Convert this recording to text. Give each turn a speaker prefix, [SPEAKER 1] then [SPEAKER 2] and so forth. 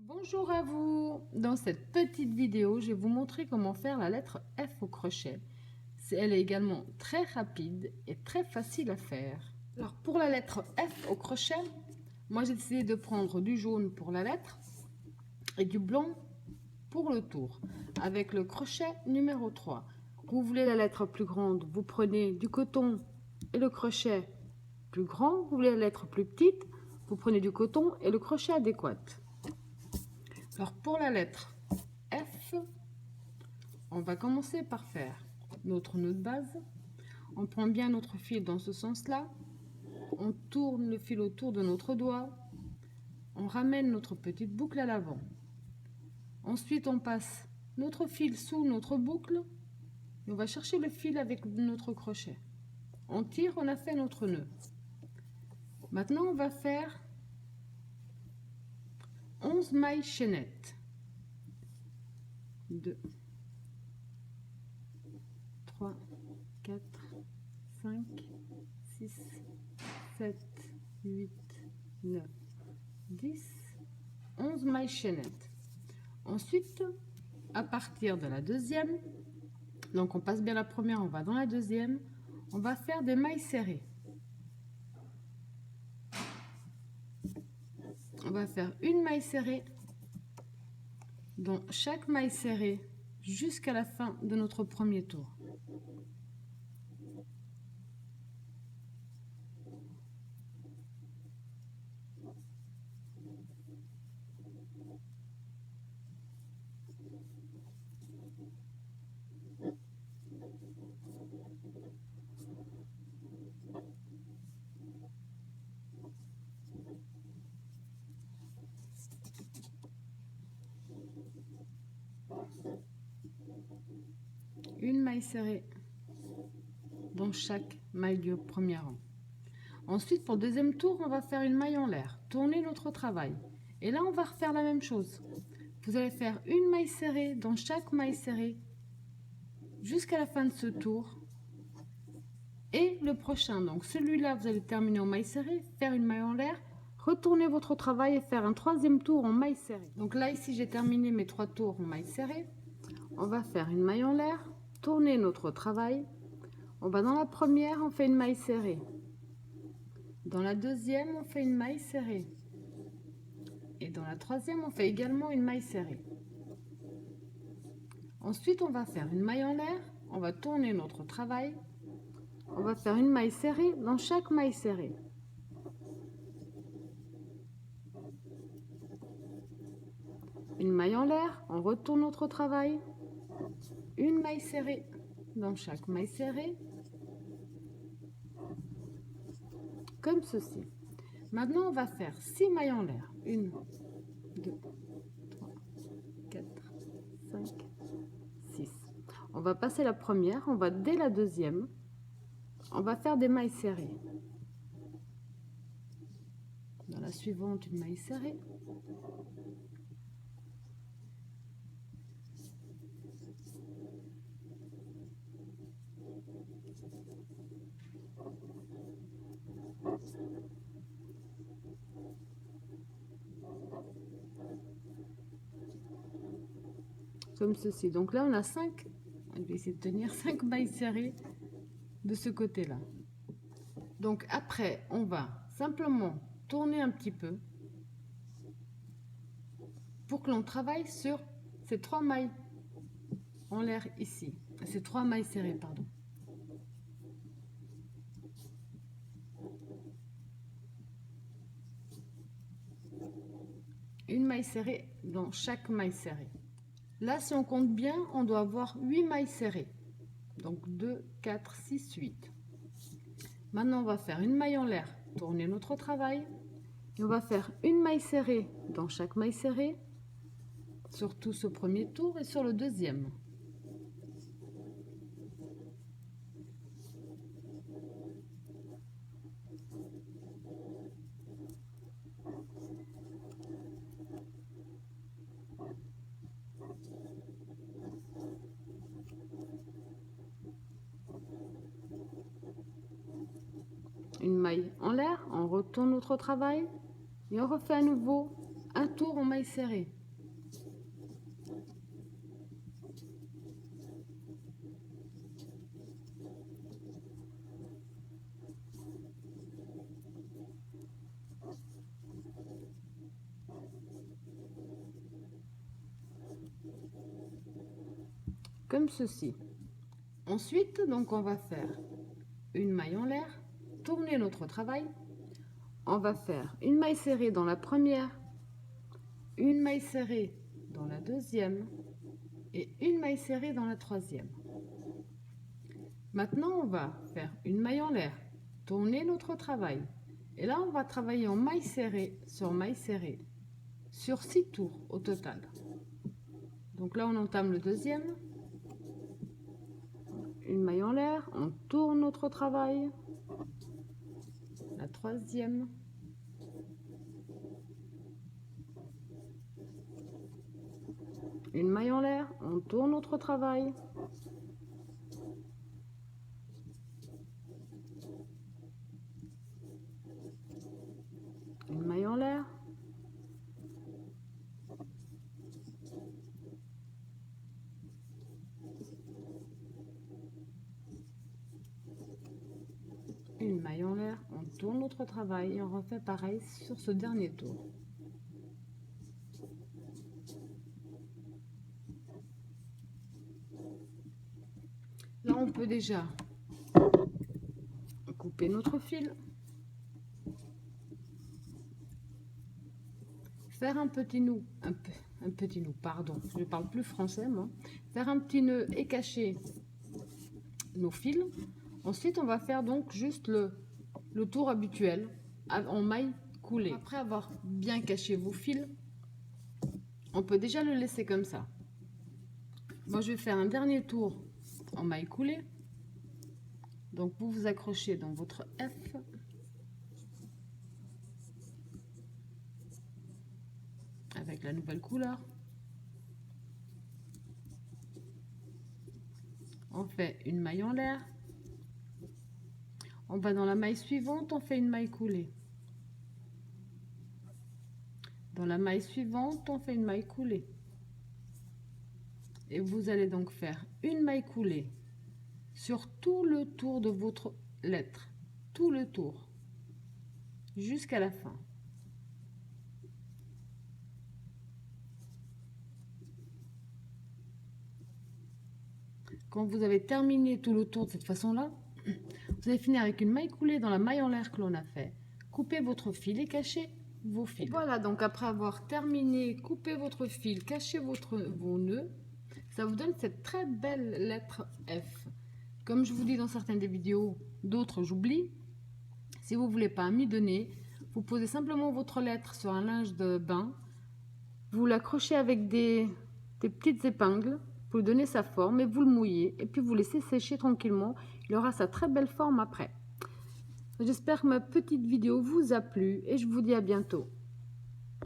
[SPEAKER 1] Bonjour à vous! Dans cette petite vidéo, je vais vous montrer comment faire la lettre F au crochet. Elle est également très rapide et très facile à faire. Alors pour la lettre F au crochet, moi j'ai décidé de prendre du jaune pour la lettre et du blanc pour le tour, avec le crochet numéro 3. Vous voulez la lettre plus grande, vous prenez du coton et le crochet plus grand. Vous voulez la lettre plus petite, vous prenez du coton et le crochet adéquat. Alors pour la lettre F, on va commencer par faire notre nœud de base. On prend bien notre fil dans ce sens-là. On tourne le fil autour de notre doigt. On ramène notre petite boucle à l'avant. Ensuite, on passe notre fil sous notre boucle. Et on va chercher le fil avec notre crochet. On tire, on a fait notre nœud. Maintenant, on va faire 11 mailles chaînettes. 2, 3, 4, 5, 6, 7, 8, 9, 10, 11 mailles chaînettes. Ensuite, à partir de la deuxième, donc on passe bien la première, on va dans la deuxième, on va faire des mailles serrées. On va faire une maille serrée dans chaque maille serrée jusqu'à la fin de notre premier tour. Une maille serrée dans chaque maille du premier rang. Ensuite, pour le deuxième tour, on va faire une maille en l'air, tourner notre travail. Et là, on va refaire la même chose. Vous allez faire une maille serrée dans chaque maille serrée jusqu'à la fin de ce tour. Et le prochain, donc celui-là, vous allez terminer en maille serrée, faire une maille en l'air, retourner votre travail et faire un troisième tour en maille serrée. Donc là, ici, j'ai terminé mes 3 tours en maille serrée. On va faire une maille en l'air, tourner notre travail. On va dans la première, on fait une maille serrée. Dans la deuxième, on fait une maille serrée. Et dans la troisième, on fait également une maille serrée. Ensuite, on va faire une maille en l'air, on va tourner notre travail. On va faire une maille serrée dans chaque maille serrée. Une maille en l'air, on retourne notre travail. Une maille serrée dans chaque maille serrée. Comme ceci. Maintenant, on va faire 6 mailles en l'air. 1, 2, 3, 4, 5, 6. On va passer la première, on va dès la deuxième. On va faire des mailles serrées. Dans la suivante, une maille serrée. Comme ceci. Donc là, on a 5. Je vais essayer de tenir 5 mailles serrées de ce côté-là. Donc après, on va simplement tourner un petit peu pour que l'on travaille sur ces 3 mailles en l'air ici. Ces 3 mailles serrées, pardon. Une maille serrée dans chaque maille serrée. Là, si on compte bien, on doit avoir 8 mailles serrées. Donc 2, 4, 6, 8. Maintenant, on va faire une maille en l'air, tourner notre travail. Et on va faire une maille serrée dans chaque maille serrée, sur tout ce premier tour et sur le deuxième. Une maille en l'air, on retourne notre travail et on refait à nouveau un tour en maille serrée. Comme ceci. Ensuite, donc on va faire une maille en l'air, tourner notre travail. On va faire une maille serrée dans la première, une maille serrée dans la deuxième et une maille serrée dans la troisième. Maintenant, on va faire une maille en l'air, tourner notre travail. Et là, on va travailler en maille serrée sur 6 tours au total. Donc là, on entame le deuxième. Une maille en l'air, on tourne notre travail. La troisième. Une maille en l'air, on tourne notre travail. Une maille en l'air. Une maille en l'air, on tourne notre travail et on refait pareil sur ce dernier tour. Là, on peut déjà couper notre fil, faire un petit nœud, pardon, je parle plus français moi, faire un petit nœud et cacher nos fils. Ensuite, on va faire donc juste le tour habituel en maille coulée. Après avoir bien caché vos fils, on peut déjà le laisser comme ça. Moi, je vais faire un dernier tour en maille coulée. Donc, vous vous accrochez dans votre F. Avec la nouvelle couleur. On fait une maille en l'air. On va dans la maille suivante, on fait une maille coulée. Dans la maille suivante, on fait une maille coulée. Et vous allez donc faire une maille coulée sur tout le tour de votre lettre. Tout le tour. Jusqu'à la fin. Quand vous avez terminé tout le tour de cette façon-là, vous allez finir avec une maille coulée dans la maille en l'air que l'on a fait. Coupez votre fil et cachez vos fils. Voilà, donc après avoir terminé, coupez votre fil, cachez vos nœuds, ça vous donne cette très belle lettre F. Comme je vous dis dans certaines des vidéos, d'autres j'oublie. Si vous ne voulez pas m'y donner, vous posez simplement votre lettre sur un linge de bain, vous l'accrochez avec des petites épingles pour lui donner sa forme et vous le mouillez et puis vous laissez sécher tranquillement. Il aura sa très belle forme après. J'espère que ma petite vidéo vous a plu et je vous dis à bientôt.